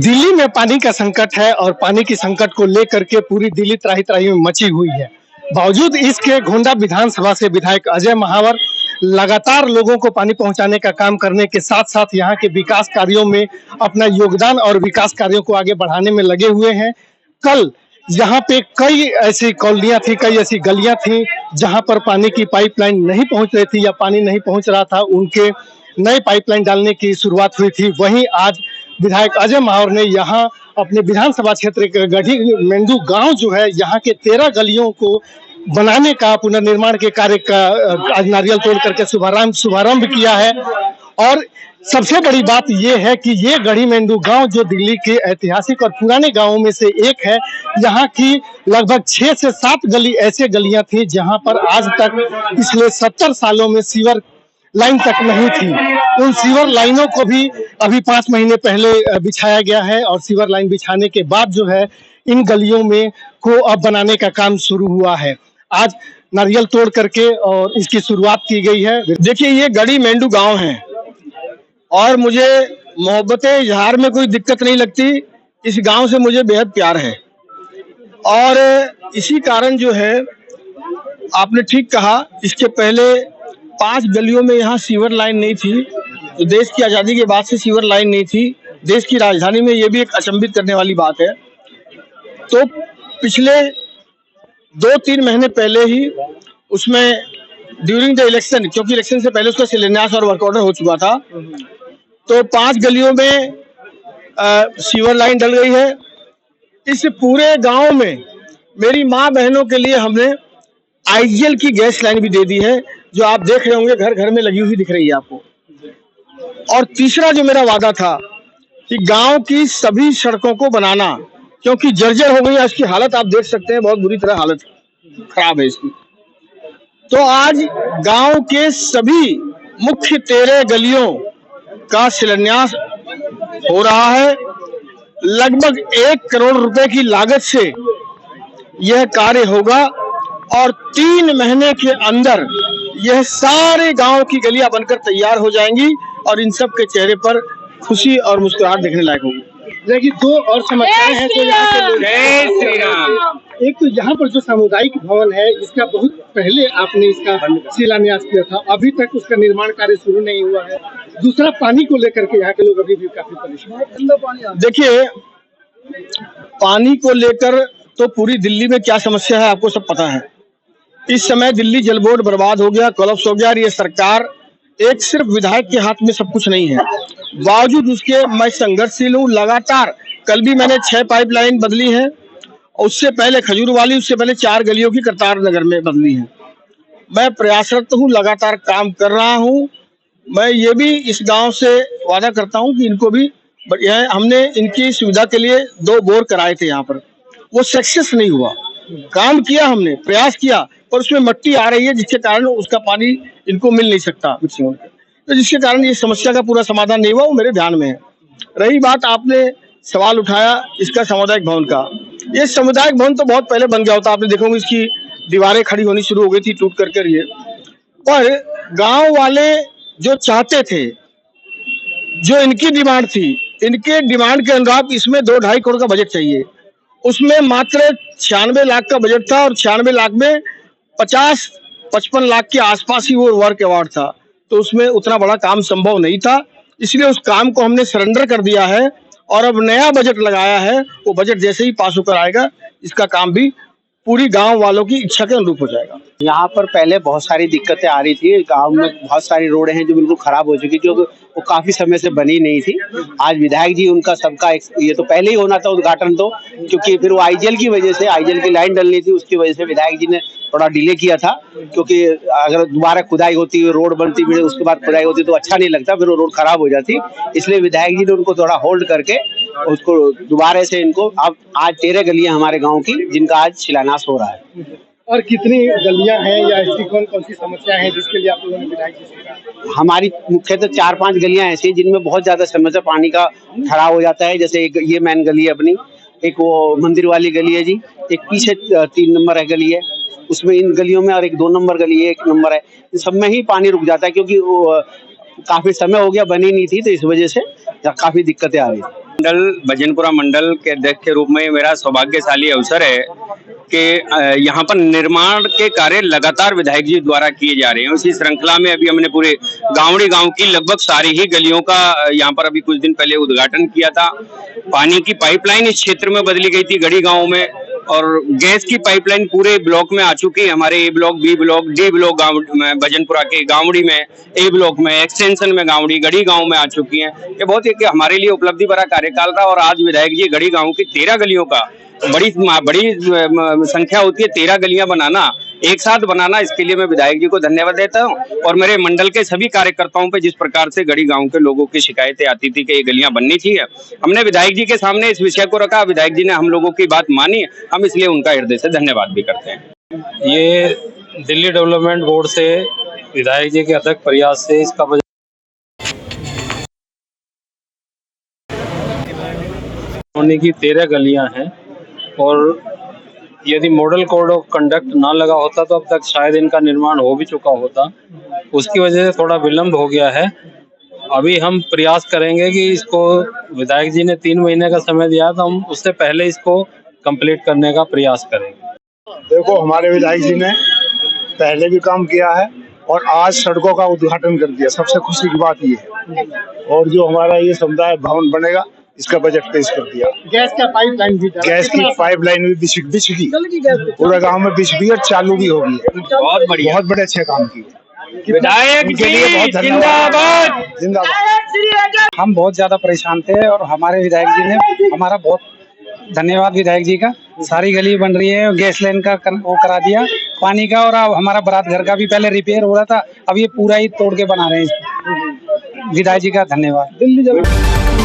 दिल्ली में पानी का संकट है और पानी की संकट को लेकर के पूरी दिल्ली त्राही-त्राही में मची हुई है। बावजूद इसके गोंडा विधानसभा से विधायक अजय महावर लगातार लोगों को पानी पहुंचाने का काम करने के साथ-साथ यहाँ के विकास कार्यों में अपना योगदान और विकास कार्यों को आगे बढ़ाने में लगे हुए हैं। कल यहाँ पे कई ऐसी कॉलोनियाँ थी, कई ऐसी गलियाँ थी जहाँ पर पानी की पाइपलाइन नहीं पहुँच रही थी या पानी नहीं पहुँच रहा था, उनके नए पाइपलाइन डालने की शुरुआत हुई थी। वहीं आज विधायक अजय महावर ने यहाँ अपने विधानसभा क्षेत्र के गढ़ी मेंदू गांव जो है, यहाँ के 13 गलियों को बनाने का पुनर्निर्माण के कार्य का आज नारियल तोड़ करके शुभारंभ किया है। और सबसे बड़ी बात यह है कि ये गढ़ी मेंदू गांव जो दिल्ली के ऐतिहासिक और पुराने गांवों में से एक है। यहाँ की लगभग 6 से 7 गली ऐसे गलियां थी जहां पर आज तक पिछले 70 सालों में सीवर लाइन तक नहीं थी। उन सीवर लाइनों को भी अभी 5 महीने पहले बिछाया गया है और सीवर लाइन बिछाने के बाद जो है इन गलियों में को अब बनाने का काम शुरू हुआ है। आज नारियल तोड़ करके और इसकी शुरुआत की गई है। देखिए, ये गढ़ी मेंदू गांव है और मुझे मोहब्बतें इजहार में कोई दिक्कत नहीं लगती। इस गांव से मुझे बेहद प्यार है और इसी कारण जो है, आपने ठीक कहा, इसके पहले 5 गलियों में यहाँ सीवर लाइन नहीं थी। तो देश की आज़ादी के बाद से सीवर लाइन नहीं थी देश की राजधानी में। ये भी एक अचंभित करने वाली बात है। तो पिछले 2-3 महीने पहले ही उसमें ड्यूरिंग द इलेक्शन, क्योंकि इलेक्शन से पहले उसका शिलान्यास और वर्क ऑर्डर हो चुका था, तो 5 गलियों में सीवर लाइन डल गई है। इस पूरे गांव में मेरी माँ बहनों के लिए हमने आईजीएल की गैस लाइन भी दे दी है, जो आप देख रहे होंगे घर घर में लगी हुई दिख रही है आपको। और तीसरा जो मेरा वादा था कि गांव की सभी सड़कों को बनाना, क्योंकि जर्जर हो गई है इसकी हालत, आप देख सकते हैं, बहुत बुरी तरह हालत खराब है इसकी। तो आज गांव के सभी मुख्य 13 गलियों का शिलान्यास हो रहा है। लगभग 1 करोड़ रुपए की लागत से यह कार्य होगा और 3 महीने के अंदर यह सारे गांव की गलियां बनकर तैयार हो जाएंगी और इन सब के चेहरे पर खुशी और मुस्कुराहट देखने लायक होगी। लेकिन 2 और समस्याएं हैं जो यहाँ के लोग। जय श्री राम। एक तो यहाँ पर जो सामुदायिक भवन है, इसका बहुत पहले आपने इसका शिलान्यास किया था, अभी तक उसका निर्माण कार्य शुरू नहीं हुआ है। दूसरा, पानी को लेकर के यहाँ के लोग अभी भी काफी परेशान। देखिए, पानी को लेकर तो पूरी दिल्ली में क्या समस्या है आपको सब पता है। इस समय दिल्ली जल बोर्ड बर्बाद हो गया, कोलैप्स हो गया और ये सरकार एक सिर्फ विधायक के हाथ में सब कुछ नहीं है। बावजूद उसके मैं संघर्षशील हूँ लगातार। कल भी मैंने 6 पाइपलाइन बदली है, उससे पहले खजूर वाली, उससे पहले 4 गलियों की करतार नगर में बदली है। मैं प्रयासरत हूँ, लगातार काम कर रहा हूँ। मैं ये भी इस गांव से वादा करता हूँ कि इनको भी, हमने इनकी सुविधा के लिए 2 बोर कराए थे यहाँ पर, वो सक्सेस नहीं हुआ। काम किया हमने, प्रयास किया, पर उसमें मट्टी आ रही है जिसके कारण उसका पानी इनको मिल नहीं सकता मिक्सिंग, तो जिसके कारण ये समस्या का पूरा समाधान नहीं हुआ, वो मेरे ध्यान में है। रही बात, आपने सवाल उठाया इसका सामुदायिक भवन का। ये सामुदायिक भवन तो बहुत पहले बन गया होता, आपने देखोगे इसकी दीवारें खड़ी होनी शुरू हो गई थी टूट करके ये। पर गांव वाले जो चाहते थे, जो इनकी डिमांड थी, इनके डिमांड के अनुसार इसमें 2-2.5 करोड़ का बजट चाहिए। उसमें मात्र 96 लाख का बजट था और 96 लाख में 50-55 लाख के आसपास ही वो वर्क अवार्ड था। तो उसमें उतना बड़ा काम संभव नहीं था, इसलिए उस काम को हमने सरेंडर कर दिया है और अब नया बजट लगाया है। वो बजट जैसे ही पास होकर आएगा, इसका काम भी पूरी गांव वालों की इच्छा के अनुरूप हो जाएगा। यहाँ पर पहले बहुत सारी दिक्कतें आ रही थी। गांव में बहुत सारी रोडें हैं जो बिल्कुल खराब हो चुकी, जो वो काफी समय से बनी नहीं थी। आज विधायक जी उनका सबका ये तो पहले ही होना था उद्घाटन, तो क्योंकि फिर वो आईजीएल की वजह से, आईजीएल की लाइन डलनी थी, उसकी वजह से विधायक जी ने थोड़ा डिले किया था। क्योंकि अगर दोबारा खुदाई होती, रोड बनती, फिर उसके बाद खुदाई होती तो अच्छा नहीं लगता, फिर वो रोड खराब हो जाती। इसलिए विधायक जी ने उनको थोड़ा होल्ड करके उसको दोबारा से इनको, अब आज 13 गलियां हमारे गाँव की जिनका आज शिलान्यास हो रहा है। और कितनी गलियां हैं या ऐसी कौन सी समस्या है जिसके लिए आप लोगों ने विधायक जी से कहा? हमारी मुख्यतः 4-5 गलियां ऐसी हैं जिनमें बहुत ज्यादा समस्या, पानी का ठहराव हो जाता है। जैसे एक ये मेन गली है अपनी, एक वो मंदिर वाली गली है जी, एक पीछे 3 नंबर है गली है, उसमें इन गलियों में, और एक 2 नंबर गली है, 1 नंबर है, इन सब में ही पानी रुक जाता है क्योंकि वो काफी समय हो गया बनी नहीं थी, तो इस वजह से काफी दिक्कतें आ रही थी। भजनपुरा मंडल के अध्यक्ष के रूप में मेरा सौभाग्यशाली अवसर है कि यहाँ पर निर्माण के कार्य लगातार विधायक जी द्वारा किए जा रहे हैं। उसी श्रृंखला में अभी हमने पूरे गावड़ी गांव की लगभग सारी ही गलियों का यहाँ पर अभी कुछ दिन पहले उद्घाटन किया था। पानी की पाइपलाइन इस क्षेत्र में बदली गई थी गढ़ी गांव में, और गैस की पाइपलाइन पूरे ब्लॉक में आ चुकी है। हमारे A block, B block, D block Bhajanpura के गावड़ी में, ए ब्लॉक में, एक्सटेंशन में गावड़ी, गढ़ी गांव में आ चुकी हैं। ये बहुत एक हमारे लिए उपलब्धि भरा कार्यकाल रहा। और आज विधायक जी गढ़ी गांव की 13 गलियों का बड़ी संख्या होती है, 13 गलियां बनाना, एक साथ बनाना, इसके लिए मैं विधायक जी को धन्यवाद देता हूं। और मेरे मंडल के सभी कार्यकर्ताओं पे जिस प्रकार से गढ़ी गांव के लोगों की शिकायतें आती थी कि ये गलियां बननी चाहिए, हमने विधायक जी के सामने इस विषय को रखा। विधायक जी ने हम लोगों की बात मानी, हम इसलिए उनका हृदय से धन्यवाद भी करते हैं। ये दिल्ली डेवलपमेंट बोर्ड से विधायक जी के अथक प्रयास से इसका होने की 13 गलियां हैं, और यदि मॉडल कोड ऑफ कंडक्ट ना लगा होता तो अब तक शायद इनका निर्माण हो भी चुका होता। उसकी वजह से थोड़ा विलम्ब हो गया है। अभी हम प्रयास करेंगे कि इसको, विधायक जी ने 3 महीने का समय दिया, तो हम उससे पहले इसको कंप्लीट करने का प्रयास करेंगे। देखो, हमारे विधायक जी ने पहले भी काम किया है और आज सड़कों का उद्घाटन कर दिया। सबसे खुशी की बात ये है। और जो हमारा ये समुदाय भवन बनेगा, इसका बजट पेश कर दिया। गैस का पाइपलाइन भी, गैस की पाइपलाइन भी बिछ गई, पूरा गांव में बिछ गई और चालू भी होगी। बहुत बढ़िया, बहुत बड़े अच्छे काम किए विधायक के लिए। बहुत जिंदाबाद, जिंदाबाद। हम बहुत ज्यादा परेशान थे और हमारे विधायक जी ने हमारा बहुत धन्यवाद विधायक जी का। सारी गली बन रही है, गैस लाइन का वो करा दिया, पानी का, और अब हमारा बारात घर का भी पहले रिपेयर हो रहा था, अब ये पूरा ही तोड़ के बना रहे हैं। विधायक जी का धन्यवाद।